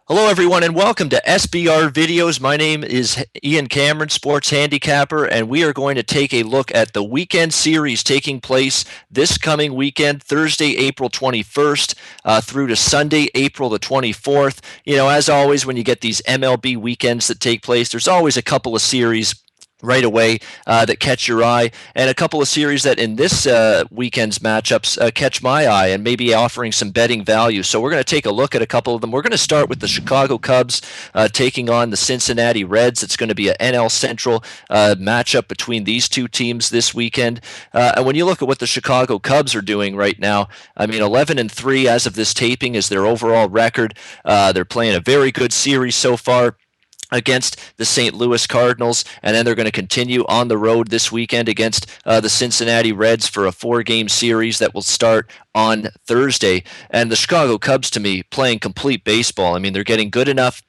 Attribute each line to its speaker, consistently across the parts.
Speaker 1: Hello, everyone, and welcome to SBR Videos. My name is Ian Cameron, sports handicapper, and we are going to take a look at the weekend series taking place this coming weekend, Thursday, April 21st, through to Sunday, April the 24th. As always, when you get these MLB weekends that take place, there's always a couple of series right away that catch your eye, and a couple of series that in this weekend's matchups catch my eye and maybe offering some betting value. So we're going to take a look at a couple of them. We're going to start with the Chicago Cubs taking on the Cincinnati Reds. It's going to be an NL Central matchup between these two teams this weekend. And when you look at what the Chicago Cubs are doing right now, 11-3 as of this taping is their overall record. They're playing a very good series so far against the St. Louis Cardinals, and then they're going to continue on the road this weekend against the Cincinnati Reds for a 4-game series that will start on Thursday. And the Chicago Cubs, to me, playing complete baseball. They're getting good enough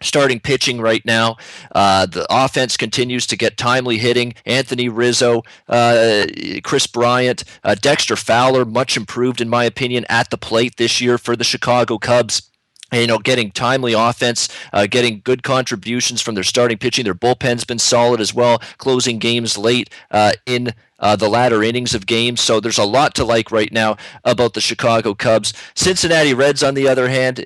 Speaker 1: starting pitching right now. The offense continues to get timely hitting. Anthony Rizzo, Chris Bryant, Dexter Fowler, much improved in my opinion at the plate this year for the Chicago Cubs. Getting timely offense, getting good contributions from their starting pitching. Their bullpen's been solid as well, closing games late in the latter innings of games. So there's a lot to like right now about the Chicago Cubs. Cincinnati Reds, on the other hand,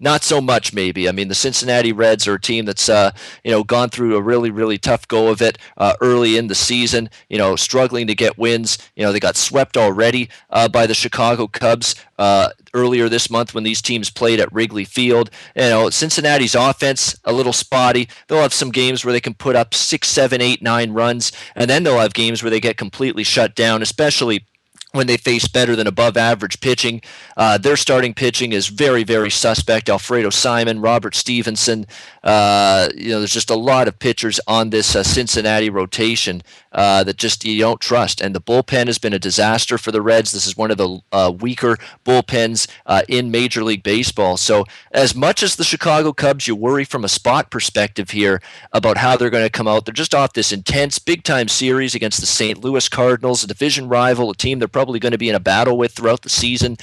Speaker 1: not so much maybe. The Cincinnati Reds are a team that's gone through a really, really tough go of it early in the season, struggling to get wins. They got swept already by the Chicago Cubs earlier this month when these teams played at Wrigley Field. Cincinnati's offense, a little spotty. They'll have some games where they can put up 6, 7, 8, 9 runs, and then they'll have games where they get completely shut down, especially when they face better than above average pitching. Their starting pitching is very, very suspect. Alfredo Simon, Robert Stevenson. There's just a lot of pitchers on this Cincinnati rotation that just you don't trust. And the bullpen has been a disaster for the Reds. This is one of the weaker bullpens in Major League Baseball. So as much as the Chicago Cubs, you worry from a spot perspective here about how they're going to come out. They're just off this intense big-time series against the St. Louis Cardinals, a division rival, a team they're probably going to be in a battle with throughout the season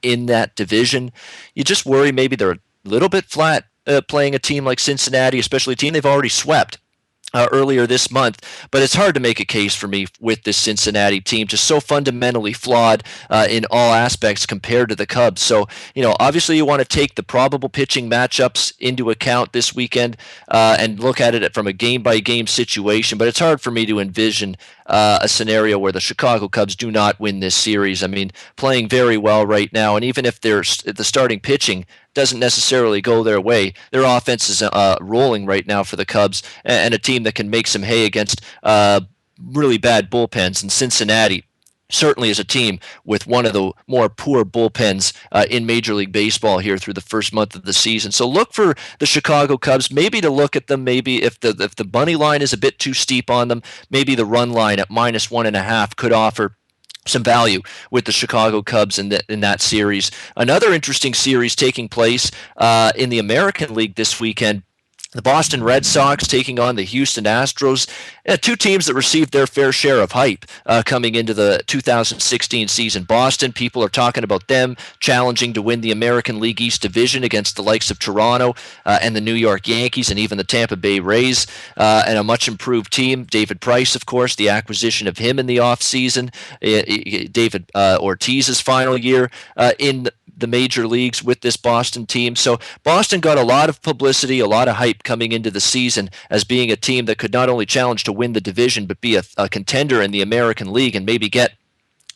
Speaker 1: in that division. You just worry maybe they're a little bit flat playing a team like Cincinnati, especially a team they've already swept earlier this month. But it's hard to make a case for me with this Cincinnati team, just so fundamentally flawed in all aspects compared to the Cubs. So, obviously you want to take the probable pitching matchups into account this weekend and look at it from a game-by-game situation. But it's hard for me to envision a scenario where the Chicago Cubs do not win this series. Playing very well right now, and even if the starting pitching doesn't necessarily go their way, their offense is rolling right now for the Cubs, and a team that can make some hay against really bad bullpens. And Cincinnati certainly is a team with one of the more poor bullpens in Major League Baseball here through the first month of the season. So look for the Chicago Cubs, maybe to look at them, maybe if the money line is a bit too steep on them, maybe the run line at -1.5 could offer some value with the Chicago Cubs in that series. Another interesting series taking place in the American League this weekend. The Boston Red Sox taking on the Houston Astros, two teams that received their fair share of hype coming into the 2016 season. Boston, people are talking about them challenging to win the American League East Division against the likes of Toronto and the New York Yankees and even the Tampa Bay Rays, and a much improved team. David Price, of course, the acquisition of him in the offseason. David Ortiz's final year in the major leagues with this Boston team. So Boston got a lot of publicity, a lot of hype coming into the season as being a team that could not only challenge to win the division, but be a contender in the American League and maybe get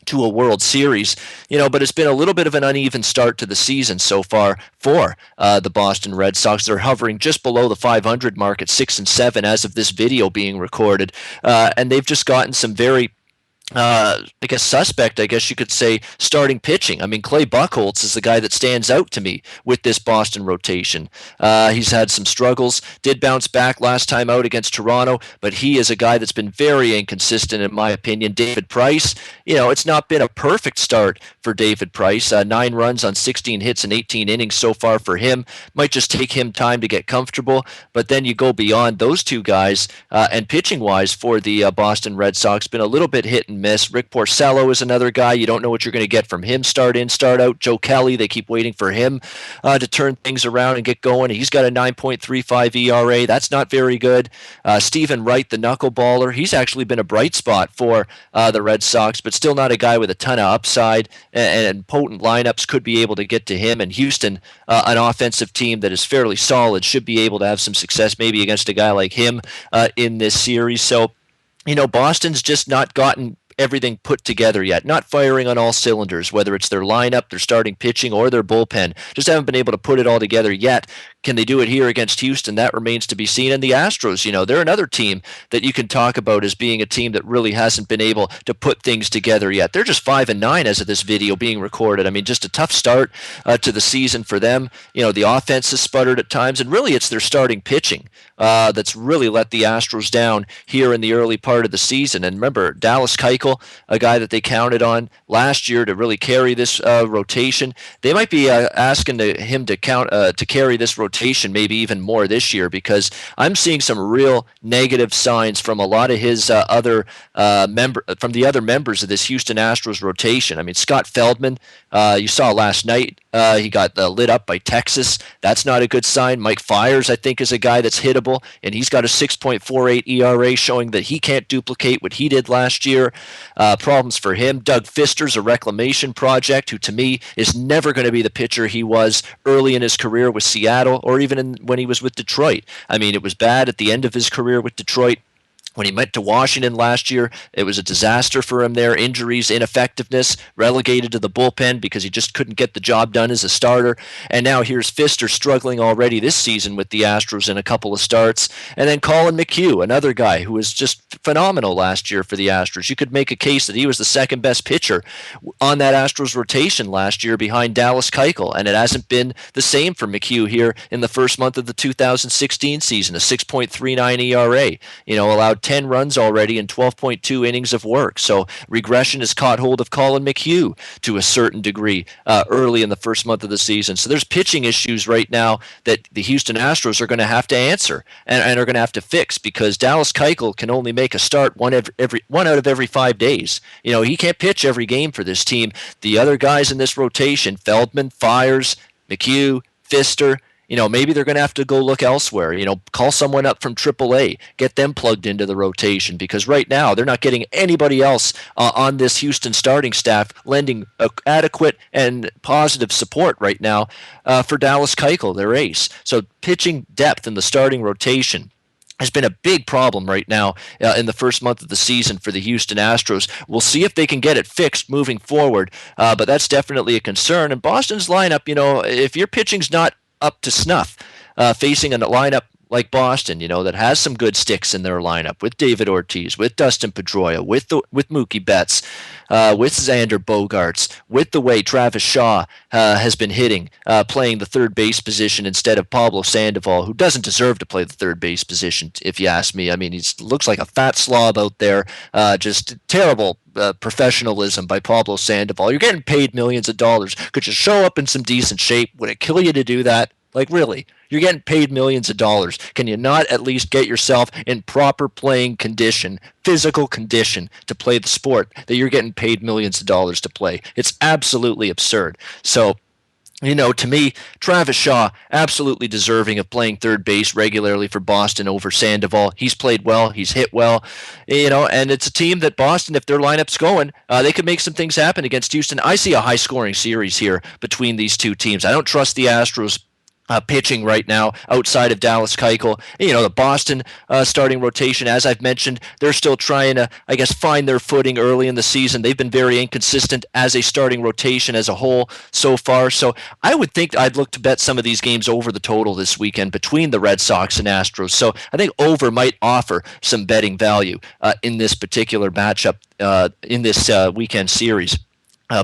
Speaker 1: to a World Series, but it's been a little bit of an uneven start to the season so far for the Boston Red Sox. They're hovering just below the 500 mark at 6-7 as of this video being recorded, and they've just gotten some very suspect, I guess you could say, starting pitching. Clay Buchholz is the guy that stands out to me with this Boston rotation. He's had some struggles, did bounce back last time out against Toronto, but he is a guy that's been very inconsistent in my opinion. David Price, it's not been a perfect start for David Price. 9 runs on 16 hits and 18 innings so far for him. Might just take him time to get comfortable, but then you go beyond those two guys, and pitching-wise for the Boston Red Sox, been a little bit hit and and miss. Rick Porcello is another guy. You don't know what you're going to get from him start in, start out. Joe Kelly, they keep waiting for him to turn things around and get going. He's got a 9.35 ERA. That's not very good. Stephen Wright, the knuckleballer, he's actually been a bright spot for the Red Sox, but still not a guy with a ton of upside, and potent lineups could be able to get to him. And Houston, an offensive team that is fairly solid, should be able to have some success maybe against a guy like him in this series. So, Boston's just not gotten everything put together yet, not firing on all cylinders, whether it's their lineup, their starting pitching, or their bullpen. Just haven't been able to put it all together yet. Can they do it here against Houston? That remains to be seen. And the Astros, they're another team that you can talk about as being a team that really hasn't been able to put things together yet. They're just 5-9 as of this video being recorded. I mean, just a tough start to the season for them. The offense has sputtered at times, and really it's their starting pitching that's really let the Astros down here in the early part of the season. And remember, Dallas Keuchel, a guy that they counted on last year to really carry this rotation. They might be asking him to carry this rotation maybe even more this year, because I'm seeing some real negative signs from a lot of his from the other members of this Houston Astros rotation. I mean, Scott Feldman, you saw last night, he got lit up by Texas. That's not a good sign. Mike Fiers, I think, is a guy that's hittable, and he's got a 6.48 ERA, showing that he can't duplicate what he did last year. Problems for him. Doug Fister's a reclamation project, who to me is never going to be the pitcher he was early in his career with Seattle, or even when he was with Detroit. I mean, it was bad at the end of his career with Detroit. When he went to Washington last year, it was a disaster for him there. Injuries, ineffectiveness, relegated to the bullpen because he just couldn't get the job done as a starter. And now here's Fister struggling already this season with the Astros in a couple of starts. And then Colin McHugh, another guy who was just phenomenal last year for the Astros. You could make a case that he was the second best pitcher on that Astros rotation last year behind Dallas Keuchel. And it hasn't been the same for McHugh here in the first month of the 2016 season, a 6.39 ERA. Allowed 10 runs already in 12.2 innings of work. So regression has caught hold of Colin McHugh to a certain degree early in the first month of the season. So there's pitching issues right now that the Houston Astros are going to have to answer and are going to have to fix, because Dallas Keuchel can only make a start one out of every 5 days. He can't pitch every game for this team. The other guys in this rotation, Feldman, Fiers, McHugh, Fister, maybe they're going to have to go look elsewhere. Call someone up from AAA, get them plugged into the rotation, because right now they're not getting anybody else on this Houston starting staff lending adequate and positive support right now for Dallas Keuchel, their ace. So pitching depth in the starting rotation has been a big problem right now in the first month of the season for the Houston Astros. We'll see if they can get it fixed moving forward, but that's definitely a concern. And Boston's lineup, if your pitching's not up to snuff, facing a lineup like Boston, that has some good sticks in their lineup, with David Ortiz, with Dustin Pedroia, with Mookie Betts, with Xander Bogaerts, with the way Travis Shaw has been hitting, playing the third base position instead of Pablo Sandoval, who doesn't deserve to play the third base position, if you ask me. I mean, he looks like a fat slob out there, just terrible professionalism by Pablo Sandoval. You're getting paid millions of dollars. Could you show up in some decent shape? Would it kill you to do that? Like, really? You're getting paid millions of dollars. Can you not at least get yourself in proper playing condition, physical condition, to play the sport that you're getting paid millions of dollars to play? It's absolutely absurd. So, to me, Travis Shaw, absolutely deserving of playing third base regularly for Boston over Sandoval. He's played well. He's hit well. And it's a team that Boston, if their lineup's going, they could make some things happen against Houston. I see a high-scoring series here between these two teams. I don't trust the Astros pitching right now outside of Dallas Keuchel. The Boston starting rotation, as I've mentioned, they're still trying to, find their footing early in the season. They've been very inconsistent as a starting rotation as a whole so far. So I would think I'd look to bet some of these games over the total this weekend between the Red Sox and Astros. So I think over might offer some betting value in this particular matchup in this weekend series.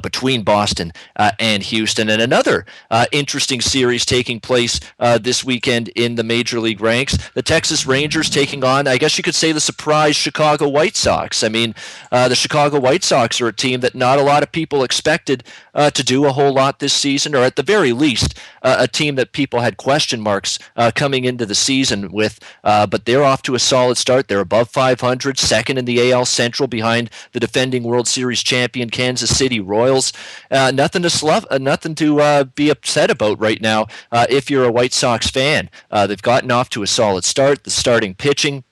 Speaker 1: between Boston and Houston. And another interesting series taking place this weekend in the Major League ranks. The Texas Rangers taking on, I guess you could say, the surprise Chicago White Sox. I mean, the Chicago White Sox are a team that not a lot of people expected to do a whole lot this season, or at the very least, a team that people had question marks coming into the season with. But they're off to a solid start. They're above 500, second in the AL Central behind the defending World Series champion Kansas City Royals. Nothing to be upset about right now if you're a White Sox fan. They've gotten off to a solid start. The starting pitching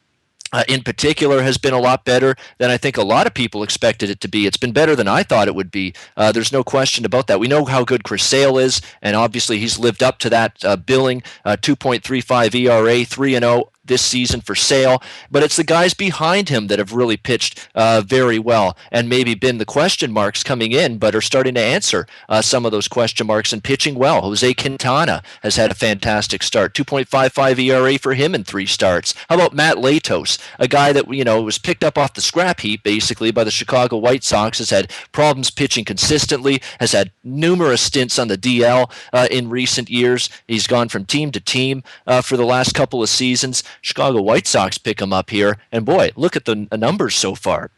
Speaker 1: in particular has been a lot better than I think a lot of people expected it to be. It's been better than I thought it would be. There's no question about that. We know how good Chris Sale is, and obviously he's lived up to that billing. 2.35 ERA, 3-0 this season for Sale, but it's the guys behind him that have really pitched very well and maybe been the question marks coming in, but are starting to answer some of those question marks and pitching well. Jose Quintana has had a fantastic start, 2.55 ERA for him in 3 starts. How about Matt Latos, a guy that was picked up off the scrap heap basically by the Chicago White Sox, has had problems pitching consistently, has had numerous stints on the DL in recent years. He's gone from team to team for the last couple of seasons. Chicago White Sox pick him up here, and boy, look at the numbers so far.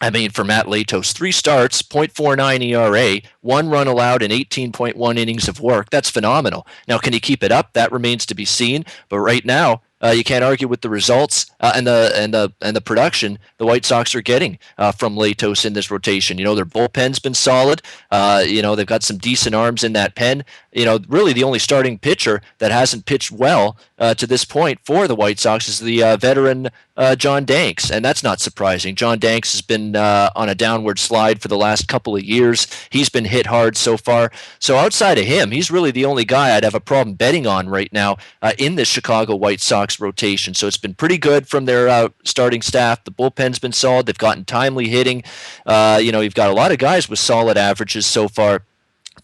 Speaker 1: I mean, for Matt Latos, 3 starts, 0.49 ERA, 1 run allowed in 18.1 innings of work. That's phenomenal. Now, can he keep it up? That remains to be seen. But right now, you can't argue with the results and the production the White Sox are getting from Latos in this rotation. Their bullpen's been solid. They've got some decent arms in that pen. Really the only starting pitcher that hasn't pitched well to this point for the White Sox is the veteran John Danks, and that's not surprising. John Danks has been on a downward slide for the last couple of years. He's been hit hard so far. So outside of him, he's really the only guy I'd have a problem betting on right now in this Chicago White Sox rotation. So it's been pretty good from their starting staff. The bullpen's been solid. They've gotten timely hitting. You've got a lot of guys with solid averages so far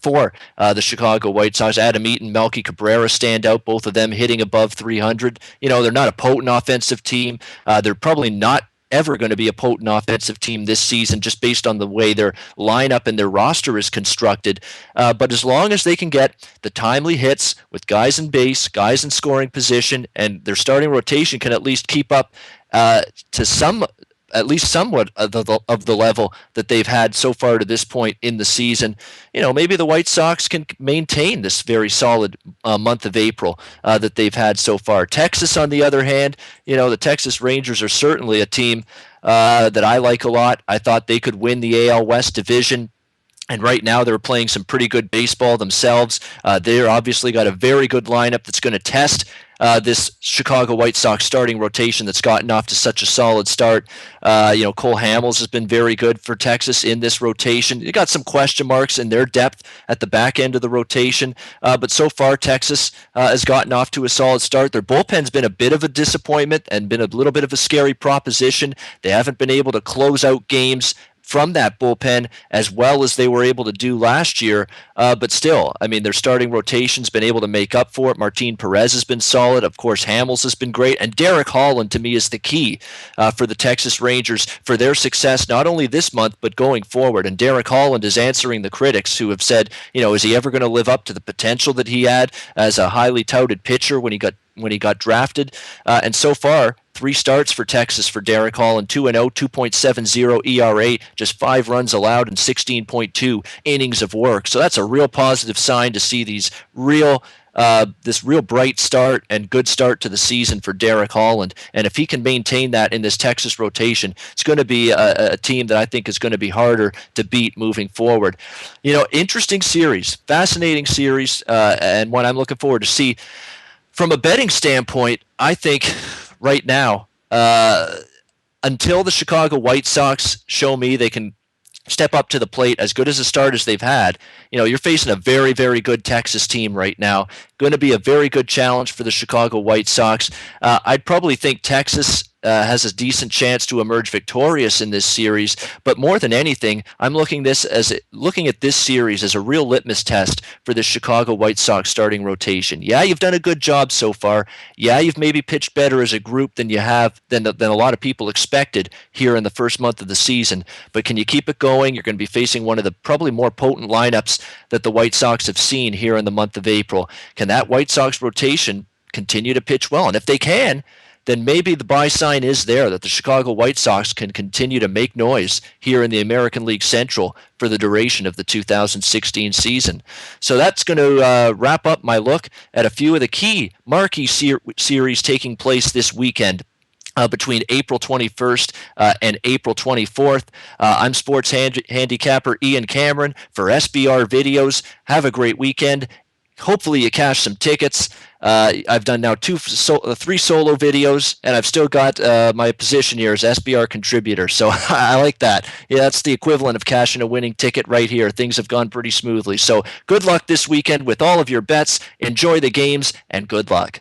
Speaker 1: for the Chicago White Sox. Adam Eaton, Melky Cabrera stand out, both of them hitting above 300. They're not a potent offensive team. They're probably not ever going to be a potent offensive team this season just based on the way their lineup and their roster is constructed. But as long as they can get the timely hits with guys in base, guys in scoring position, and their starting rotation can at least keep up to at least somewhat of the level that they've had so far to this point in the season, maybe the White Sox can maintain this very solid month of April that they've had so far. Texas, on the other hand, the Texas Rangers are certainly a team that I like a lot. I thought they could win the AL West division. And right now they're playing some pretty good baseball themselves. They're obviously got a very good lineup that's going to test this Chicago White Sox starting rotation that's gotten off to such a solid start. Cole Hamels has been very good for Texas in this rotation. They got some question marks in their depth at the back end of the rotation, but so far Texas has gotten off to a solid start. Their bullpen's been a bit of a disappointment and been a little bit of a scary proposition. They haven't been able to close out games from that bullpen as well as they were able to do last year. But still, I mean, their starting rotation's been able to make up for it. Martin Perez has been solid. Of course, Hamels has been great. And Derek Holland, to me, is the key for the Texas Rangers for their success, not only this month, but going forward. And Derek Holland is answering the critics who have said, is he ever going to live up to the potential that he had as a highly touted pitcher when he got drafted? And so far, 3 starts for Texas for Derek Holland, 2-0, 2.70 ERA, just 5 runs allowed and 16.2 innings of work. So that's a real positive sign to see this real bright start and good start to the season for Derek Holland. And if he can maintain that in this Texas rotation, it's going to be a team that I think is going to be harder to beat moving forward. Interesting series, fascinating series, and one I'm looking forward to see. From a betting standpoint, I think right now, until the Chicago White Sox show me they can step up to the plate as good as a start as they've had, you're facing a very, very good Texas team right now. Going to be a very good challenge for the Chicago White Sox. I'd probably think Texas has a decent chance to emerge victorious in this series. But more than anything, I'm looking at this series as a real litmus test for the Chicago White Sox starting rotation. Yeah, you've done a good job so far. Yeah, you've maybe pitched better as a group than a lot of people expected here in the first month of the season. But can you keep it going? You're going to be facing one of the probably more potent lineups that the White Sox have seen here in the month of April. Can that White Sox rotation continue to pitch well? And if they can, then maybe the buy sign is there that the Chicago White Sox can continue to make noise here in the American League Central for the duration of the 2016 season. So that's going to wrap up my look at a few of the key marquee series taking place this weekend. Between April 21st and April 24th. I'm sports handicapper Ian Cameron for SBR Videos. Have a great weekend. Hopefully you cash some tickets. I've done now three solo videos, and I've still got my position here as SBR contributor. So I like that. Yeah, that's the equivalent of cashing a winning ticket right here. Things have gone pretty smoothly. So good luck this weekend with all of your bets. Enjoy the games, and good luck.